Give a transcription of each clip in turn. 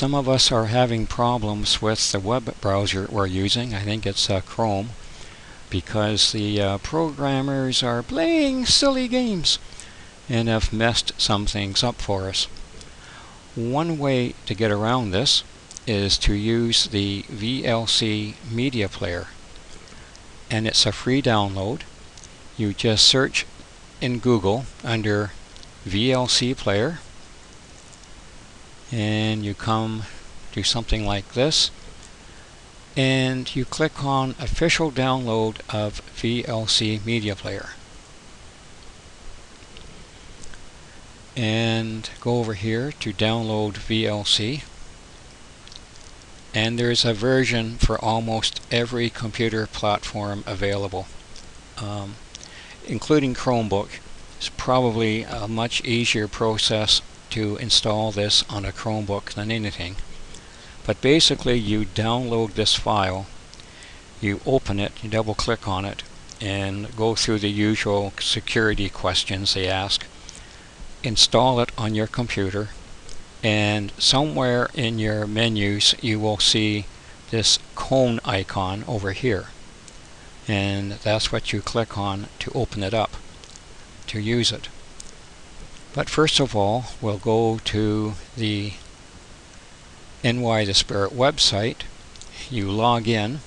some of us are having problems with the web browser we're using. I think it's Chrome, because the programmers are playing silly games and have messed some things up for us. One way to get around this is to use the VLC media player, and it's a free download. You just search in Google under VLC player, and you come to something like this, and you click on official download of VLC media player, and go over here to download VLC, and there's a version for almost every computer platform available, including Chromebook. It's probably a much easier process to install this on a Chromebook than anything. But basically, you download this file, you open it, you double click on it, and go through the usual security questions they ask. Install it on your computer, and somewhere in your menus you will see this cone icon over here, and that's what you click on to open it up, to use it. But first of all, we'll go to the NYtheSpirit website. You log in,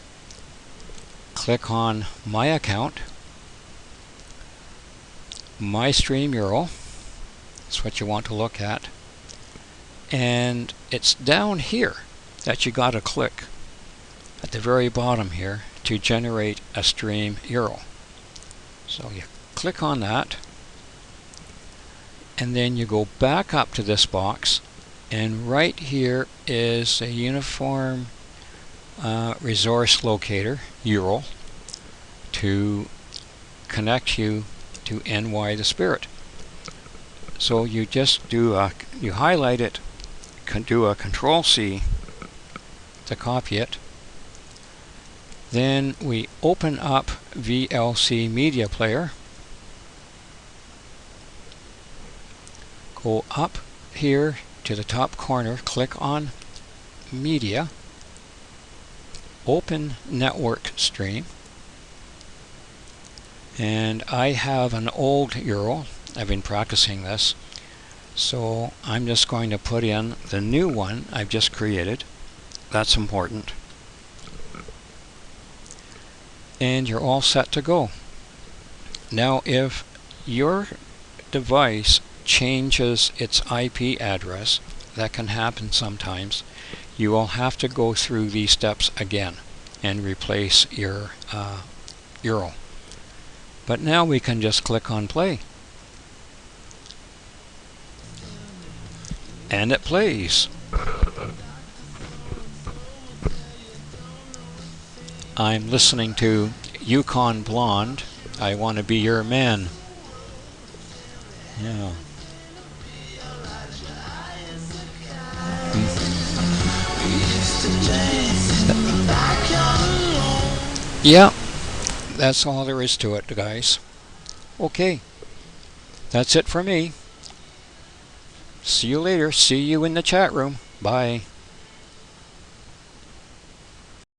click on My Account, My Stream URL. That's what you want to look at. And it's down here that you got to click at the very bottom here to generate a stream URL. So you click on that, and then you go back up to this box, and right here is a uniform resource locator URL to connect you to NYtheSpirit. So you just you highlight it, can do a Control-C to copy it. Then we open up VLC Media Player. Go up here to the top corner, click on Media, open Network Stream, and I have an old URL. I've been practicing this, so I'm just going to put in the new one I've just created. That's important. And you're all set to go. Now, if your device changes its IP address, that can happen sometimes, you will have to go through these steps again and replace your URL. But now we can just click on play. And it plays. I'm listening to Yukon Blonde, I Want to Be Your Man. Yeah. Yeah, that's all there is to it, guys. Okay, that's it for me. See you later. See you in the chat room. Bye.